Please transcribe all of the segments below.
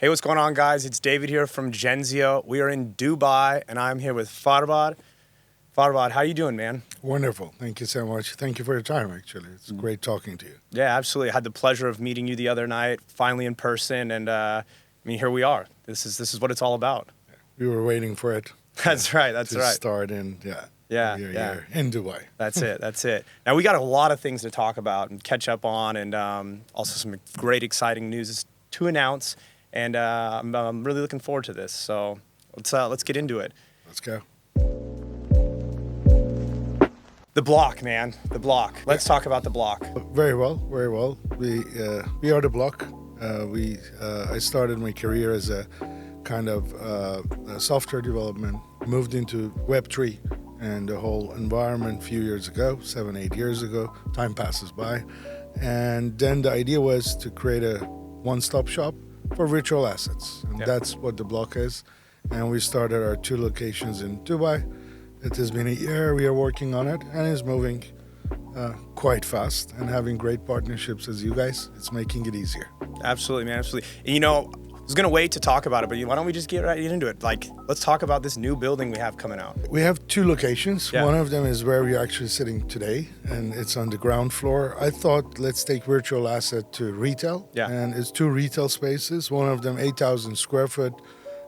Hey, what's going on, guys? It's David here from Genzio. We are in Dubai, and I'm here with Farbod. Farbod, how you doing, man? Wonderful. Thank you so much. Thank you for your time, actually. It's great talking to you. Yeah, absolutely. I had the pleasure of meeting you the other night, finally in person, and here we are. This is what it's all about. We were waiting for it. That's right. That's to right. Start in, Yeah. We're here in Dubai. That's it. That's it. Now, we got a lot of things to talk about and catch up on, and also some great, exciting news to announce. And I'm really looking forward to this. So let's get into it. Let's go. TheBlock, man. TheBlock. Let's talk about TheBlock. Very well. Very well. We are TheBlock. I started my career as a kind of software development, moved into Web3 and the whole environment a few years ago, 7-8 years ago. Time passes by. And then the idea was to create a one-stop shop for virtual assets. And that's what TheBlock is. And we started our 2 locations in Dubai. It has been a year we are working on it, and it's moving quite fast, and having great partnerships as you guys, it's making it easier. Absolutely, man, absolutely. And, I was going to wait to talk about it, but why don't we just get right into it? Let's talk about this new building we have coming out. We have 2 locations. Yeah. One of them is where we're actually sitting today, and it's on the ground floor. I thought, let's take virtual asset to retail. Yeah. And it's 2 retail spaces. One of them 8,000 square foot,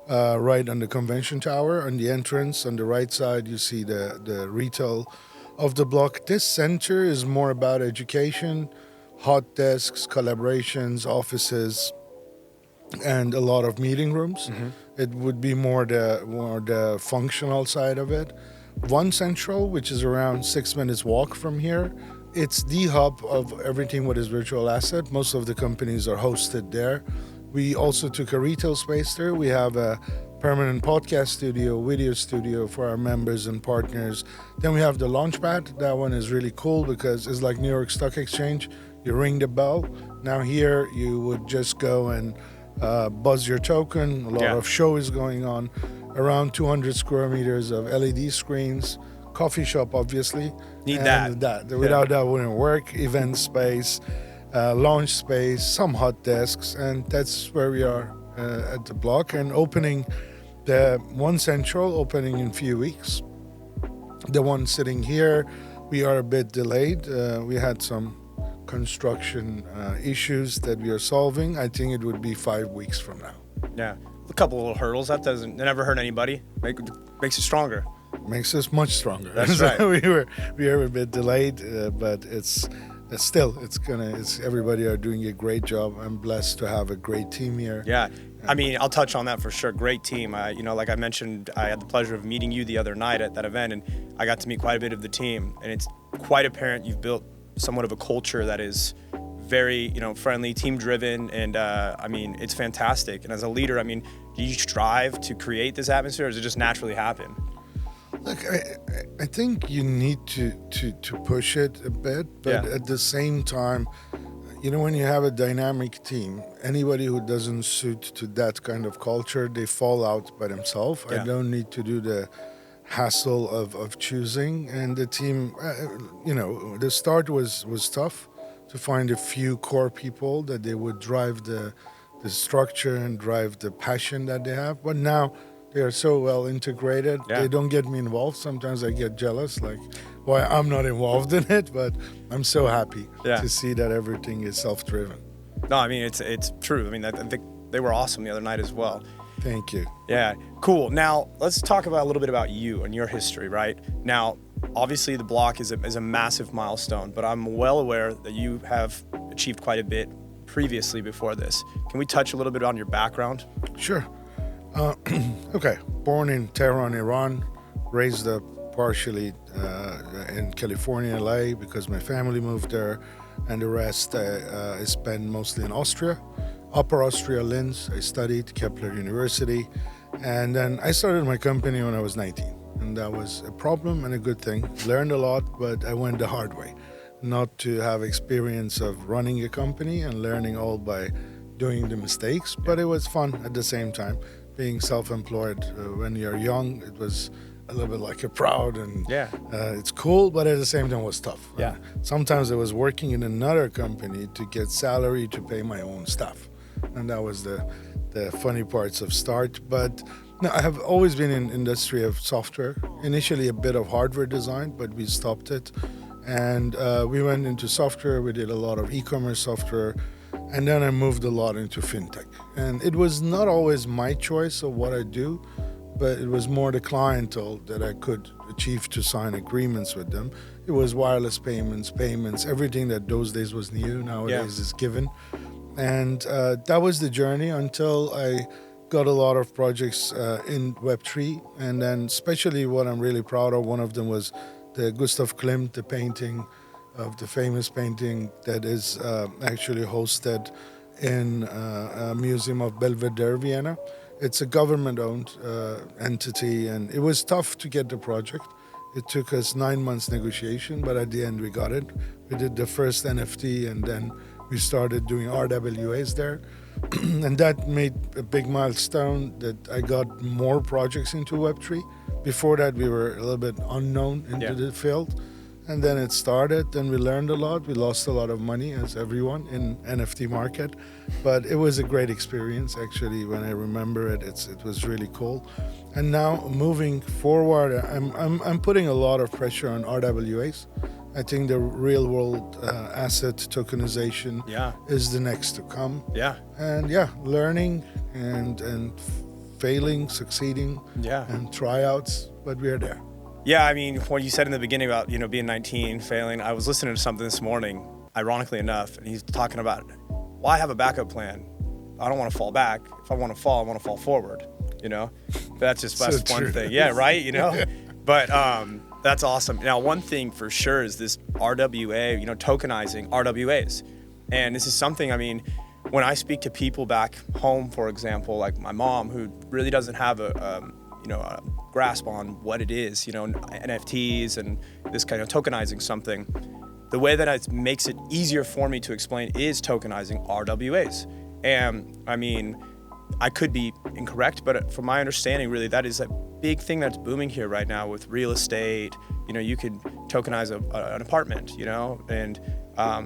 right on the convention tower. On the entrance, on the right side, you see the retail of TheBlock. This center is more about education, hot desks, collaborations, offices, and a lot of meeting rooms. Mm-hmm. It would be more the functional side of it. One Central, which is around 6 minutes walk from here, it's the hub of everything what is virtual asset. Most of the companies are hosted there. We also took a retail space there. We have a permanent podcast studio, video studio for our members and partners. Then we have the Launchpad. That one is really cool because it's like New York Stock Exchange. You ring the bell. Now here you would just go and buzz your token. A lot of show is going on. Around 200 square meters of LED screens. Coffee shop, obviously. Need that. Without that wouldn't work. Event space, launch space, some hot desks, and that's where we are at TheBlock. And opening the One Central, opening in a few weeks. The one sitting here, we are a bit delayed. We had some construction issues that we are solving. I think it would be 5 weeks from now. Yeah, a couple little hurdles. That never hurt anybody. Makes it stronger. Makes us much stronger. That's right. we are a bit delayed, but it's everybody are doing a great job. I'm blessed to have a great team here. Yeah. I'll touch on that for sure. Great team. Like I mentioned, I had the pleasure of meeting you the other night at that event, and I got to meet quite a bit of the team. And it's quite apparent you've built somewhat of a culture that is very, friendly, team-driven, and it's fantastic. And as a leader, do you strive to create this atmosphere, or does it just naturally happen? Look, I think you need to push it a bit, but at the same time, when you have a dynamic team, anybody who doesn't suit to that kind of culture, they fall out by themselves. Yeah. I don't need to do the hassle of choosing. And the team, the start was tough to find a few core people that they would drive the structure and drive the passion that they have. But now they are so well integrated. Yeah. They don't get me involved. Sometimes I get jealous, like why I'm not involved in it, but I'm so happy to see that everything is self-driven. No, it's true. I think they were awesome the other night as well. Thank you. Yeah, cool. Now, let's talk about a little bit about you and your history, right? Now, obviously, TheBlock is a massive milestone, but I'm well aware that you have achieved quite a bit previously before this. Can we touch a little bit on your background? Sure. Okay. Born in Tehran, Iran, raised up partially in California, LA, because my family moved there, and the rest I spent mostly in Austria. Upper Austria, Linz. I studied Kepler University, and then I started my company when I was 19, and that was a problem and a good thing. Learned a lot, but I went the hard way. Not to have experience of running a company and learning all by doing the mistakes, but it was fun at the same time. Being self-employed when you're young, it was a little bit like a proud and it's cool, but at the same time it was tough. Yeah. Sometimes I was working in another company to get salary to pay my own staff. and that was the funny parts of start. But no, I have always been in industry of software. Initially a bit of hardware design, but we stopped it, and we went into software. We did a lot of e-commerce software, and then I moved a lot into fintech. And it was not always my choice of what I do, but it was more the clientele that I could achieve to sign agreements with them. It was wireless payments, everything that those days was new, nowadays is given. And that was the journey until I got a lot of projects in Web3. And then especially what I'm really proud of, one of them was the Gustav Klimt, the painting of the famous painting that is actually hosted in a museum of Belvedere, Vienna. It's a government-owned entity, and it was tough to get the project. It took us 9 months negotiation, but at the end we got it. We did the first NFT, and then we started doing RWAs there. And that made a big milestone that I got more projects into Web3. Before that, we were a little bit unknown into the field. And then it started, and we learned a lot. We lost a lot of money, as everyone in NFT market, but it was a great experience. Actually, when I remember it, it was really cool. And now moving forward, I'm putting a lot of pressure on RWAs. I think the real world asset tokenization is the next to come. And learning and failing, succeeding, and tryouts, but we're there. Yeah, I mean, what you said in the beginning about, being 19, failing, I was listening to something this morning, ironically enough, and he's talking about, well, I have a backup plan. I don't want to fall back. If I want to fall, I want to fall forward, That's one thing. Yeah, right, But that's awesome. Now, one thing for sure is this RWA, tokenizing RWAs. And this is something, I mean, when I speak to people back home, for example, like my mom, who really doesn't have a grasp on what it is, NFTs and this kind of tokenizing something. The way that it makes it easier for me to explain is tokenizing RWAs. And I mean, I could be incorrect, but from my understanding, really, that is a big thing that's booming here right now with real estate. You could tokenize an apartment, and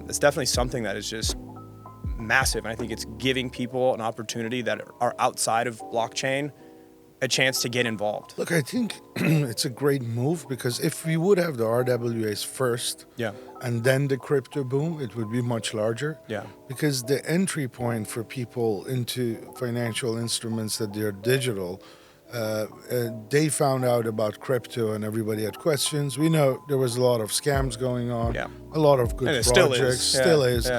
it's definitely something that is just massive. And I think it's giving people an opportunity that are outside of blockchain a chance to get involved. Look, I think it's a great move, because if we would have the RWAs first and then the crypto boom, it would be much larger. Because the entry point for people into financial instruments that they're digital, they found out about crypto and everybody had questions. We know there was a lot of scams going on, a lot of good projects, still is.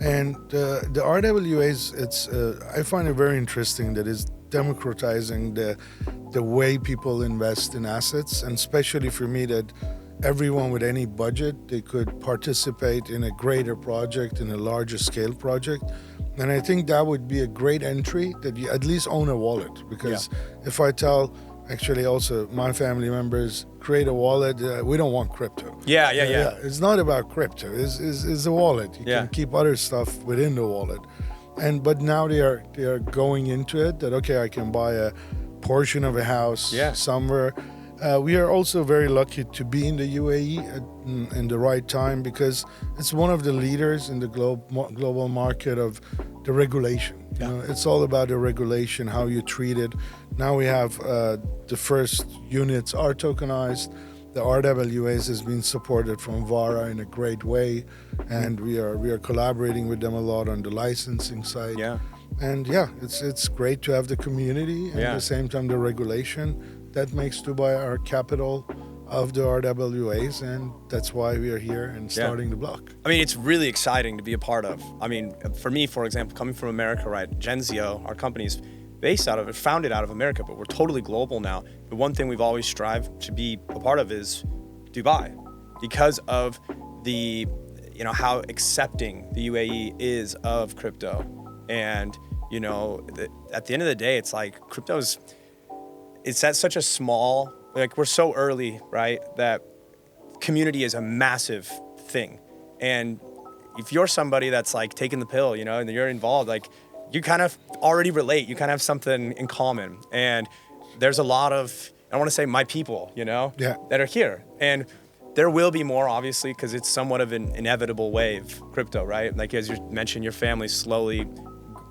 And the RWAs, I find it very interesting that it's democratizing the way people invest in assets, and especially for me that everyone with any budget, they could participate in a greater project, in a larger scale project. And I think that would be a great entry, that you at least own a wallet, because if I tell actually also my family members, create a wallet, we don't want crypto. It's not about crypto, it's a wallet. You can keep other stuff within the wallet. But now they are going into it, that okay, I can buy a portion of a house somewhere. We are also very lucky to be in the UAE in the right time, because it's one of the leaders in the global market of the regulation. It's all about the regulation, how you treat it. Now we have the first units are tokenized. The RWAs has been supported from Vara in a great way, and we are collaborating with them a lot on the licensing side. And it's great to have the community and at the same time the regulation that makes Dubai our capital of the RWAs, and that's why we are here and starting the block. I mean, it's really exciting to be a part of. I mean, for me, for example, coming from America, right? Genzio, our company's founded out of America, but we're totally global now. The one thing we've always strived to be a part of is Dubai, because of the, how accepting the UAE is of crypto. And, at the end of the day, it's like it's at such a small, like we're so early, right? That community is a massive thing. And if you're somebody that's like taking the pill, and you're involved, like, you kind of already relate. You kind of have something in common. And there's a lot of, I want to say my people, that are here. And there will be more, obviously, because it's somewhat of an inevitable wave, crypto, right? Like, as you mentioned, your family's slowly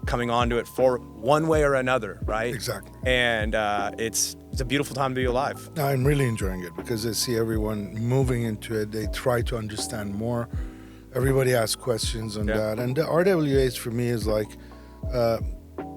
coming onto it for one way or another, right? Exactly. And it's a beautiful time to be alive. I'm really enjoying it because I see everyone moving into it. They try to understand more. Everybody asks questions on that. And the RWAs for me is like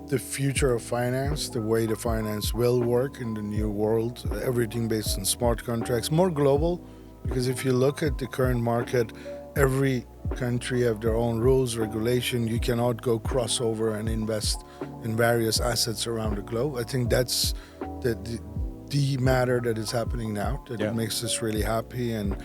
the future of finance, the way the finance will work in the new world, everything based on smart contracts, more global, because if you look at the current market, every country have their own rules, regulation. You cannot go crossover and invest in various assets around the globe. I think that's the matter that is happening now, that it makes us really happy and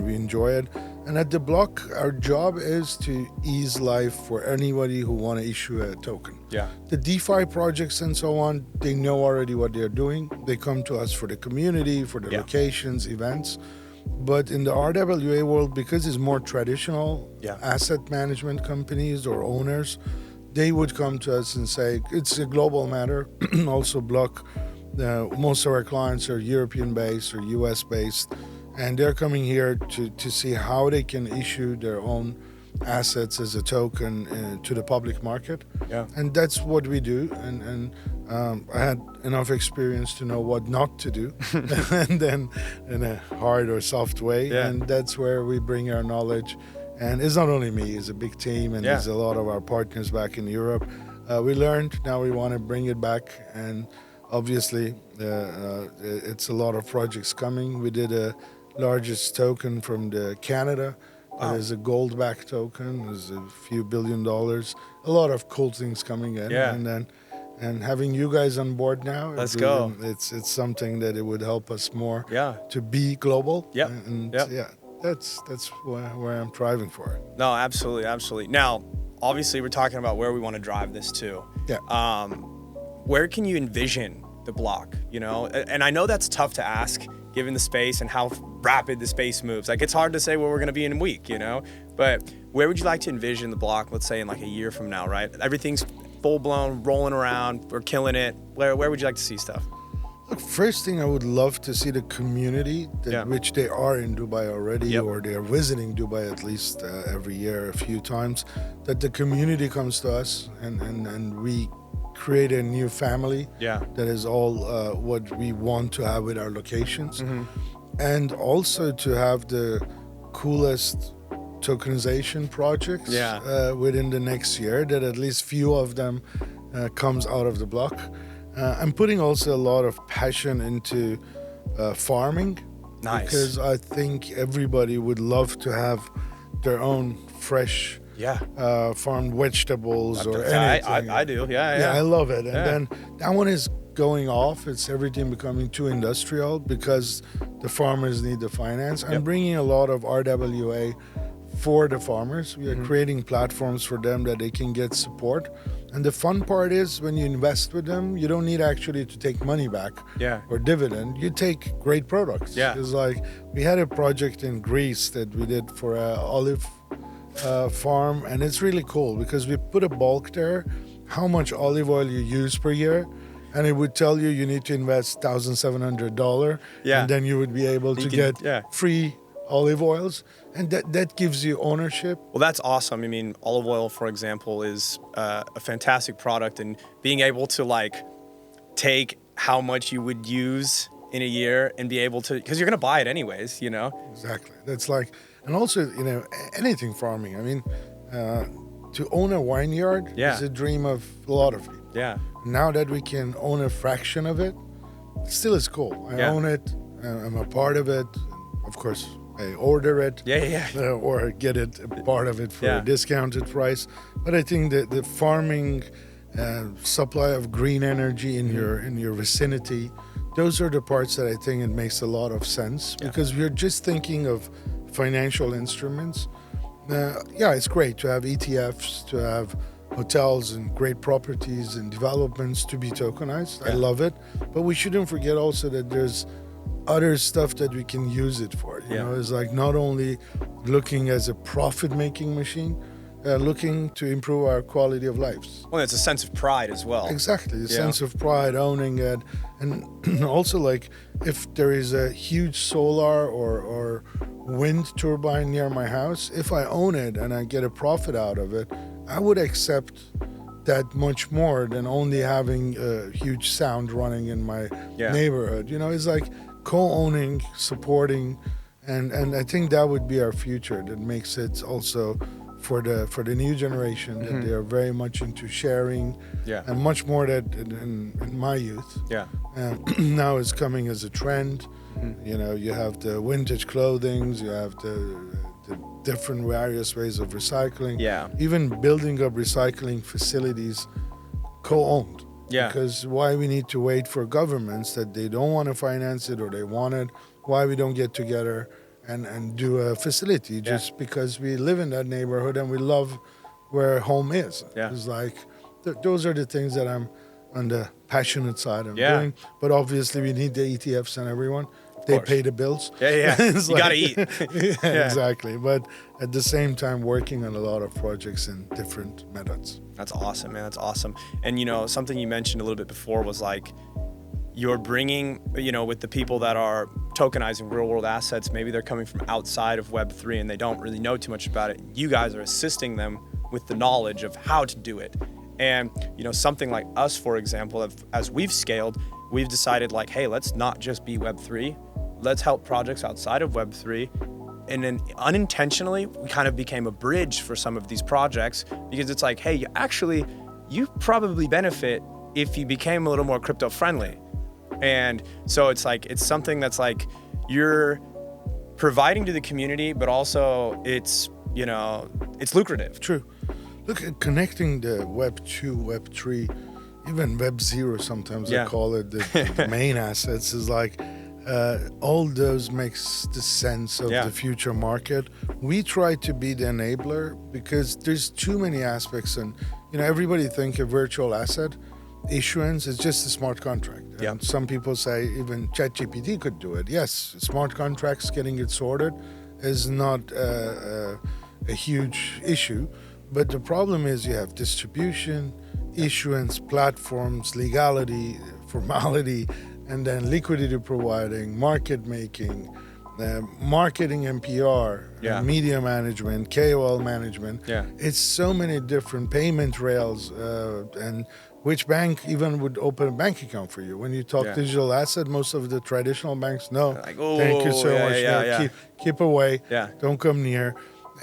we enjoy it. And at TheBlock, our job is to ease life for anybody who want to issue a token. Yeah. The DeFi projects and so on, they know already what they're doing. They come to us for the community, for the locations, events. But in the RWA world, because it's more traditional asset management companies or owners, they would come to us and say, it's a global matter. Also, Block, most of our clients are European-based or US-based. And they're coming here to see how they can issue their own assets as a token to the public market. Yeah. And that's what we do. And I had enough experience to know what not to do, and then in a hard or soft way. Yeah. And that's where we bring our knowledge. And it's not only me, it's a big team, and there's a lot of our partners back in Europe. We learned, now we want to bring it back. And obviously, it's a lot of projects coming. We did a largest token from the Canada. There's a gold-backed token. There's a few $1 billion. A lot of cool things coming in. Yeah. And having you guys on board now, Let's go. It's something that it would help us more to be global. Yeah. And that's where I'm driving for. No, absolutely. Now, obviously, we're talking about where we want to drive this to. Yeah. Where can you envision TheBlock? You know, and I know that's tough to ask, given the space and how rapid the space moves. Like, it's hard to say where we're going to be in a week, you know? But where would you like to envision TheBlock, let's say in like a year from now, right? Everything's full blown, rolling around, we're killing it. Where would you like to see stuff? Look, first thing, I would love to see the community, which they are in Dubai already, or they are visiting Dubai at least every year a few times, that the community comes to us and we create a new family that is all what we want to have with our locations. And also to have the coolest tokenization projects within the next year, that at least few of them comes out of TheBlock. I'm putting also a lot of passion into farming. Nice. Because I think everybody would love to have their own fresh farmed vegetables or anything. I do. Yeah. I love it. And then that one is going off. It's everything becoming too industrial because the farmers need the finance. I'm bringing a lot of RWA for the farmers. We are creating platforms for them that they can get support. And the fun part is when you invest with them, you don't need actually to take money back or dividend. You take great products. It's like we had a project in Greece that we did for an olive farm, and it's really cool because we put a bulk there, how much olive oil you use per year, and it would tell you need to invest $1,700, and then you would be able to get free olive oils, and that gives you ownership. Well, that's awesome. I mean, olive oil, for example, is a fantastic product, and being able to like take how much you would use in a year and be able to, because you're going to buy it anyways, you know? Exactly. That's like, and also, you know, anything farming. I mean, to own a vineyard is a dream of a lot of people. Yeah. Now that we can own a fraction of it, still is cool. I own it. I'm a part of it. Of course, I order it. Or get it, a part of it for a discounted price. But I think that the farming supply of green energy in your vicinity, those are the parts that I think it makes a lot of sense because we're just thinking of financial instruments. It's great to have ETFs, to have hotels and great properties and developments to be tokenized. I love it. But we shouldn't forget also that there's other stuff that we can use it for. You know, it's like not only looking as a profit-making machine, looking to improve our quality of lives. Well, it's a sense of pride as well. Exactly, the sense of pride, owning it. And also, like, if there is a huge solar or wind turbine near my house, if I own it and I get a profit out of it, I would accept that much more than only having a huge sound running in my neighborhood. You know, it's like co-owning, supporting, and I think that would be our future. That makes it also for the new generation that they are very much into sharing, and much more that in my youth. Now it's coming as a trend. You know, you have the vintage clothing, you have the different various ways of recycling. Even building up recycling facilities co-owned. Because why we need to wait for governments that they don't want to finance it or they want it, why we don't get together and do a facility just because we live in that neighborhood and we love where home is. It's like, those are the things that I'm on the passionate side of doing. But obviously we need the ETFs and everyone. They pay the bills. You gotta eat. Exactly. But at the same time, working on a lot of projects in different methods. That's awesome, man. That's awesome. And, you know, something you mentioned a little bit before was like, you're bringing, you know, with the people that are tokenizing real world assets, maybe they're coming from outside of Web3 and they don't really know too much about it. You guys are assisting them with the knowledge of how to do it. And, you know, something like us, for example, as we've scaled, we've decided like, hey, let's not just be Web3. Let's help projects outside of Web3. And then unintentionally, we kind of became a bridge for some of these projects because it's like, hey, you probably benefit if you became a little more crypto friendly. And so it's like, it's something that's like, you're providing to the community, but also it's, you know, it's lucrative. True. Look at connecting the Web 2, Web 3, even Web 0 sometimes I call it, the main assets is like, all those makes the sense of the future market. We try to be the enabler because there's too many aspects, and you know, everybody think a virtual asset issuance is just a smart contract. And some people say even ChatGPT could do it. Yes, smart contracts, getting it sorted is not a huge issue, but the problem is you have distribution, issuance, platforms, legality, formality, and then liquidity providing, market making, marketing and PR, media management, KOL management. It's so many different payment rails, and which bank even would open a bank account for you? When you talk digital asset, most of the traditional banks, no, like, thank you so much, no, keep away, don't come near.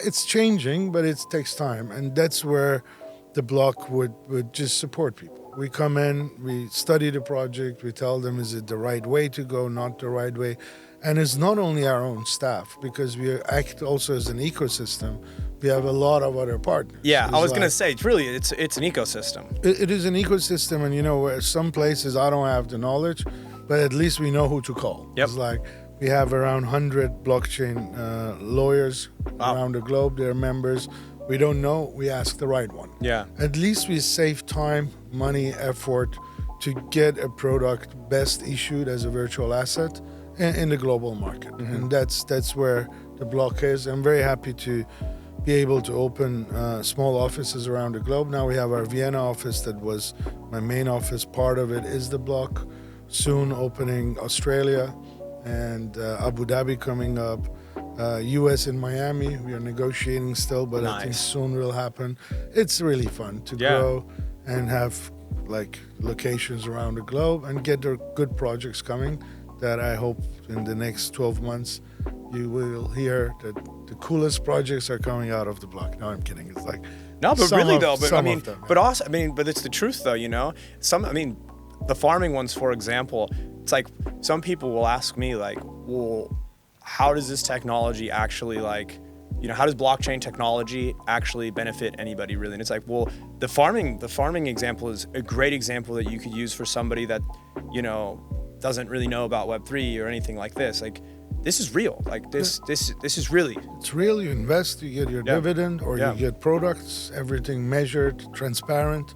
It's changing, but it takes time, and that's where TheBlock would just support people. We come in, we study the project, we tell them, is it the right way to go, not the right way? And it's not only our own staff, because we act also as an ecosystem. We have a lot of other partners. I was going to say, it's an ecosystem. It is an ecosystem, and you know, where some places I don't have the knowledge, but at least we know who to call. It's like we have around 100 blockchain lawyers around the globe. They're members. We don't know, we ask the right one. At least we save time, money, effort to get a product best issued as a virtual asset in the global market. And that's where TheBlock is. I'm very happy to be able to open small offices around the globe. Now we have our Vienna office that was my main office. Part of it is TheBlock. Soon opening Australia and Abu Dhabi coming up. US in Miami, we are negotiating still, but I think soon will happen. It's really fun to grow and have like locations around the globe and get their good projects coming that I hope in the next 12 months you will hear that the coolest projects are coming out of TheBlock. No, I'm kidding. It's like but it's the truth though, you know. The farming ones, for example, it's like some people will ask me like, well, how does this technology actually how does blockchain technology actually benefit anybody really? And it's like, well, the farming example is a great example that you could use for somebody that, you know, doesn't really know about Web3 or anything like this. Like, this is real. Like this is really. It's real. You invest, you get your dividend, or you get products, everything measured, transparent.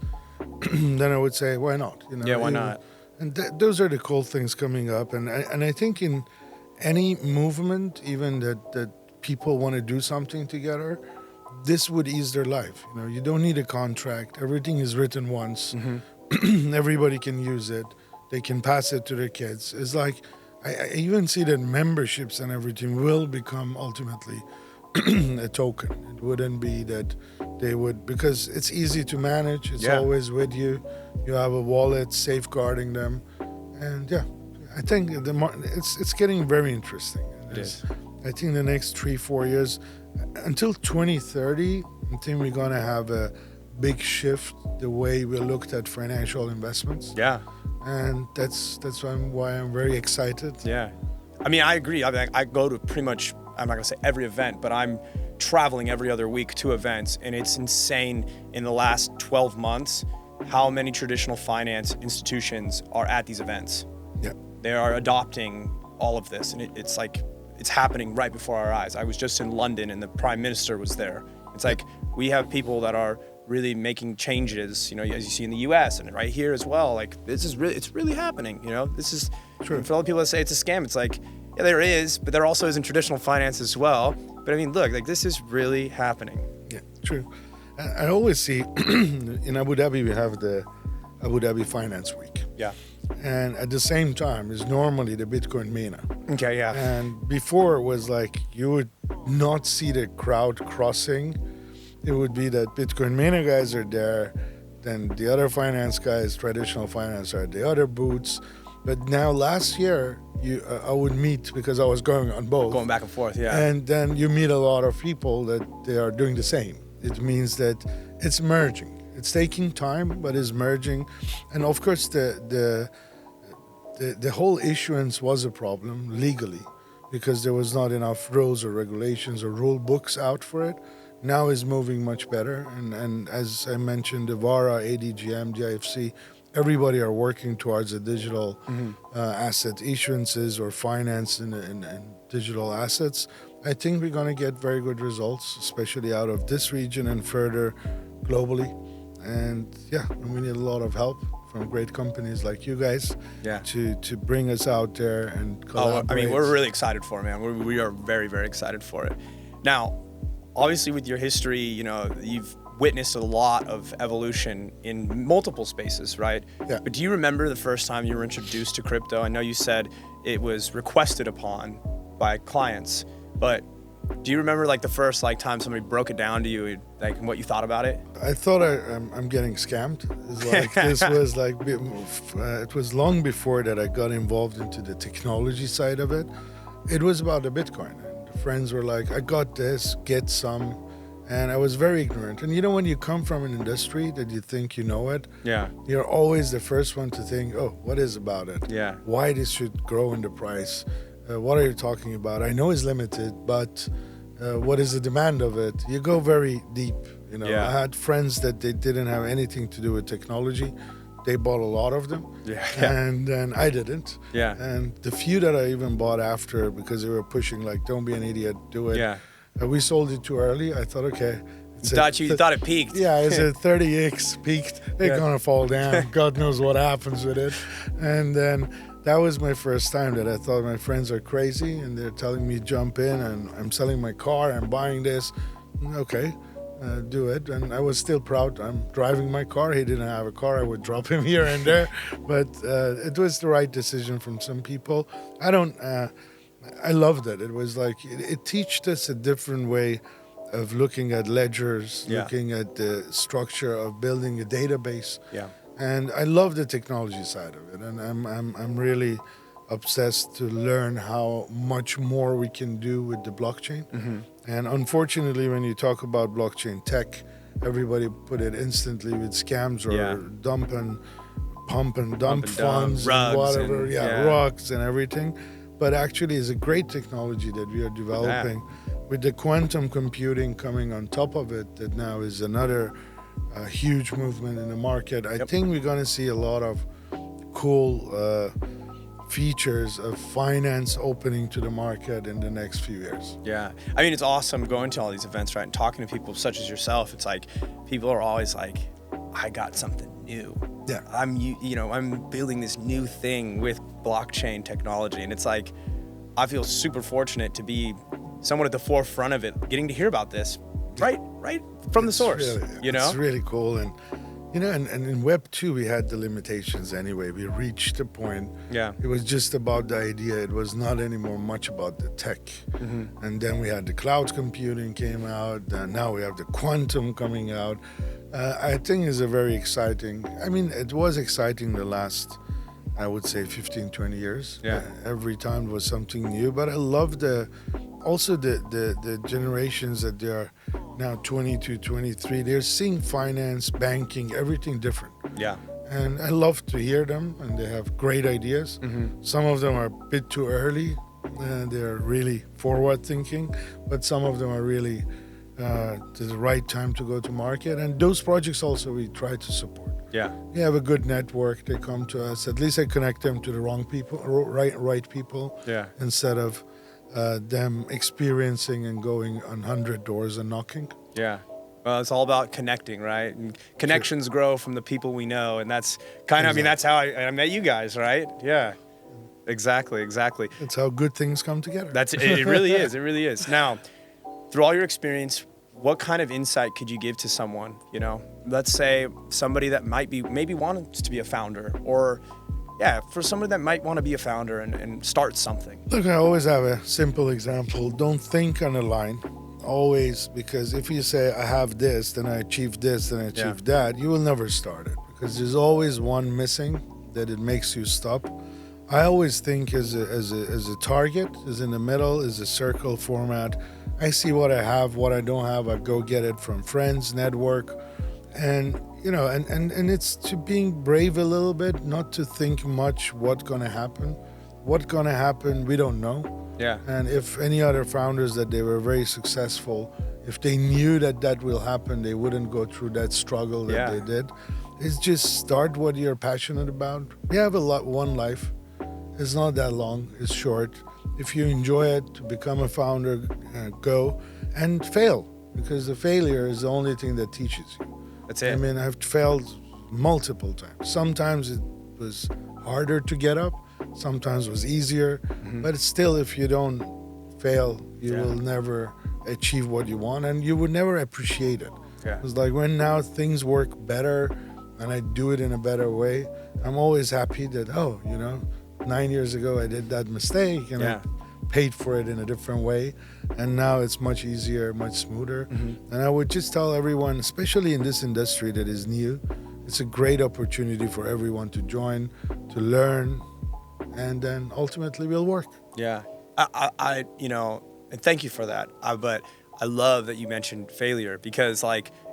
Then I would say, why not? You know, why not? And those are the cool things coming up. And I think in any movement, even that people want to do something together, this would ease their life. You know, you don't need a contract. Everything is written once. Everybody can use it. They can pass it to their kids. It's like, I even see that memberships and everything will become ultimately a token. It wouldn't be that they would, because it's easy to manage. It's Yeah. always with you. You have a wallet safeguarding them, and yeah, I think it's getting very interesting. It is. I think the next 3-4 years, until 2030, I think we're gonna have a big shift the way we looked at financial investments, Yeah. and that's why I'm very excited. Yeah. I mean, I agree. I go to pretty much, I'm not going to say every event, but I'm traveling every other week to events. And it's insane in the last 12 months how many traditional finance institutions are at these events. Yeah. They are adopting all of this. And it's like, it's happening right before our eyes. I was just in London and the Prime Minister was there. It's like, we have people that are really making changes, you know, as you see in the US and right here as well. Like, this is really, it's really happening, you know? This is, True. for all the people that say it's a scam, it's like, yeah, there is, but there also is in traditional finance as well. But I mean, look, like, this is really happening. Yeah, true. I always see in Abu Dhabi we have the Abu Dhabi Finance Week, Yeah. and at the same time is normally the Bitcoin MENA. Okay, yeah. And before it was like you would not see the crowd crossing. It would be that Bitcoin MENA guys are there, then the other finance guys, traditional finance, are at the other booths. But now last year, I would meet, because I was going on both. Going back and forth, yeah. And then you meet a lot of people that they are doing the same. It means that it's merging. It's taking time, but it's merging. And of course, the whole issuance was a problem legally, because there was not enough rules or regulations or rule books out for it. Now is moving much better. And as I mentioned, the VARA, ADGM, DIFC, everybody are working towards a digital asset issuances or finance and digital assets. I think we're going to get very good results, especially out of this region and further globally. And yeah, we need a lot of help from great companies like you guys, Yeah. to bring us out there and collaborate. I mean, we're really excited for it, man. We are very, very excited for it. Now, obviously with your history, you know, you've witnessed a lot of evolution in multiple spaces, right? Yeah. But do you remember the first time you were introduced to crypto? I know you said it was requested upon by clients, but do you remember like the first like time somebody broke it down to you, like what you thought about it? I thought I'm getting scammed. It's like, this was like, it was long before that I got involved into the technology side of it. It was about the Bitcoin. And friends were like, I got this, get some. And I was very ignorant. And you know, when you come from an industry that you think you know it, Yeah. you're always the first one to think, oh, what is about it? Yeah. Why this should grow in the price? What are you talking about? I know it's limited, but what is the demand of it? You go very deep. You know, Yeah. I had friends that they didn't have anything to do with technology. They bought a lot of them, Yeah. and then I didn't. Yeah. And the few that I even bought after, because they were pushing like, don't be an idiot, do it. Yeah. We sold it too early. I thought, okay. You thought it peaked. Yeah, it's a 30x peaked. They're Yeah. gonna fall down. God knows what happens with it. And then that was my first time that I thought my friends are crazy and they're telling me jump in and I'm selling my car, I'm buying this. Okay, do it. And I was still proud. I'm driving my car. He didn't have a car. I would drop him here and there. But it was the right decision from some people. I loved it. It was like, it taught us a different way of looking at ledgers, Yeah. looking at the structure of building a database. Yeah. And I love the technology side of it. And I'm really obsessed to learn how much more we can do with the blockchain. Mm-hmm. And unfortunately, when you talk about blockchain tech, everybody put it instantly with scams or Yeah. pump and dump Pump and funds dump, and rugs whatever. and- Yeah, yeah. rugs and everything. But actually, it's a great technology that we are developing. With the quantum computing coming on top of it, that now is another huge movement in the market. I Yep. think we're going to see a lot of cool features of finance opening to the market in the next few years. Yeah. I mean, it's awesome going to all these events, right? And talking to people such as yourself. It's like, people are always like, I got something new. Yeah. I'm building this new thing with blockchain technology. And it's like, I feel super fortunate to be somewhat at the forefront of it, getting to hear about this right from the source, Really, you know? It's really cool. And And in Web 2, we had the limitations anyway. We reached a point. Yeah. It was just about the idea. It was not anymore much about the tech. And then we had the cloud computing came out. And now we have the quantum coming out. I think it's a very exciting. I mean, it was exciting the last, I would say, 15, 20 years. Yeah. Every time was something new. But I love the generations that they are now 22, 23. They're seeing finance, banking, everything different. Yeah. And I love to hear them, and they have great ideas. Some of them are a bit too early. They're really forward thinking, but some of them are really the right time to go to market. And those projects also we try to support. Yeah. We have a good network. They come to us. At least I connect them to the wrong people, right people, Yeah. instead of them experiencing and going on 100 doors and knocking. Yeah. Well, it's all about connecting, right? And connections grow from the people we know. And that's kind of, I mean, that's how I met you guys, right? Yeah. Exactly. That's how good things come together. It really is. It really is. Now, through all your experience, what kind of insight could you give to someone, let's say somebody that maybe wants to be a founder, or for somebody that might want to be a founder and start something? Look, I always have a simple example. Don't think on a line. Always, because if you say, I have this, then I achieve this, then I achieve that, you will never start it, because there's always one missing that it makes you stop. I always think as a target, is in the middle, is a circle format. I see what I have, what I don't have, I go get it from friends, network, and and it's to being brave a little bit, not to think much what's gonna happen. What's gonna happen, we don't know. Yeah. And if any other founders that they were very successful, if they knew that will happen, they wouldn't go through that struggle that they did. It's just start what you're passionate about. We have one life. It's not that long. It's short. If you enjoy it, to become a founder, go and fail, because the failure is the only thing that teaches you. That's it. I mean, I've failed multiple times. Sometimes it was harder to get up. Sometimes it was easier. But still, if you don't fail, you will never achieve what you want, and you would never appreciate it. Yeah. It's like when now things work better and I do it in a better way, I'm always happy that, 9 years ago I did that mistake and I paid for it in a different way, and now it's much easier, much smoother. And I would just tell everyone, especially in this industry that is new, it's a great opportunity for everyone to join, to learn, and then ultimately we'll work. Yeah. I and thank you for that. But I love that you mentioned failure, because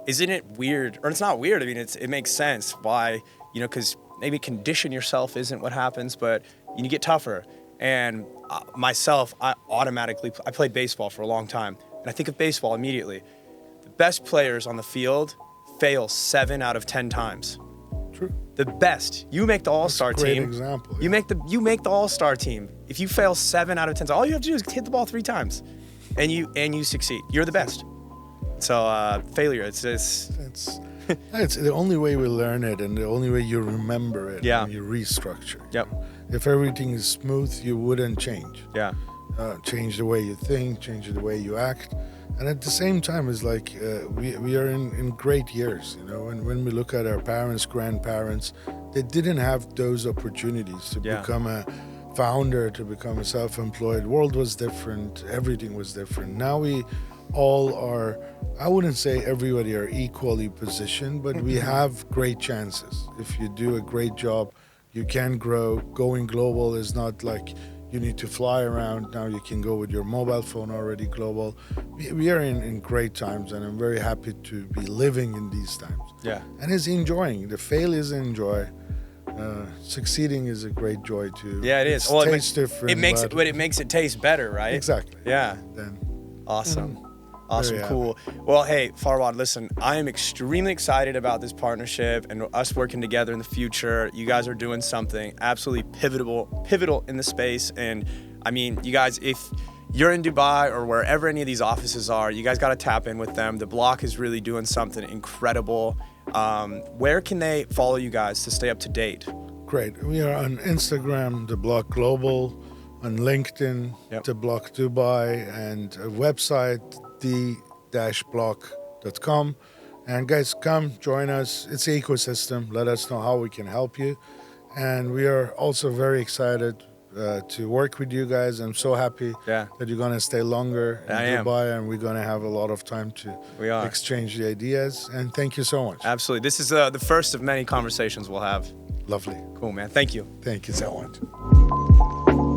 isn't it weird? Or it's not weird. I mean, it makes sense why, because maybe condition yourself isn't what happens, but you get tougher. And myself, I played baseball for a long time, and I think of baseball immediately. The best players on the field fail 7 out of 10 times. True. The best. You make the All-Star That's a great team. example. You make the All-Star team. If you fail 7 out of 10, all you have to do is hit the ball 3 times, and you succeed. You're the best. So failure. It's the only way we learn it, and the only way you remember it. Yeah. And you restructure. Yep. If everything is smooth, you wouldn't change. Yeah. Change the way you think, change the way you act. And at the same time, it's like we are in great years, and when we look at our parents, grandparents, they didn't have those opportunities to become a founder, to become a self-employed. World was different, everything was different. Now we all are, I wouldn't say everybody are equally positioned, but we have great chances. If you do a great job, you can grow. Going global is not like you need to fly around. Now you can go with your mobile phone already global. We are in great times, and I'm very happy to be living in these times. Yeah. And it's enjoying. The fail is enjoy. Succeeding is a great joy too. Yeah, it is. It tastes different. It makes it taste better, right? Exactly. Yeah. Then. Awesome. Awesome, Very cool. Well, hey, Farbod, listen, I am extremely excited about this partnership and us working together in the future. You guys are doing something absolutely pivotal in the space. And I mean, you guys, if you're in Dubai or wherever any of these offices are, you guys got to tap in with them. TheBlock is really doing something incredible. Where can they follow you guys to stay up to date? Great. We are on Instagram, TheBlock Global, on LinkedIn, TheBlock Dubai, and a website, the-block.com. And guys, come join us. It's an ecosystem. Let us know how we can help you. And we are also very excited to work with you guys. I'm so happy that you're going to stay longer in Dubai, and we're going to have a lot of time to exchange the ideas. And thank you so much. Absolutely. This is the first of many conversations we'll have. Lovely. Cool, man. Thank you. Thank you so much.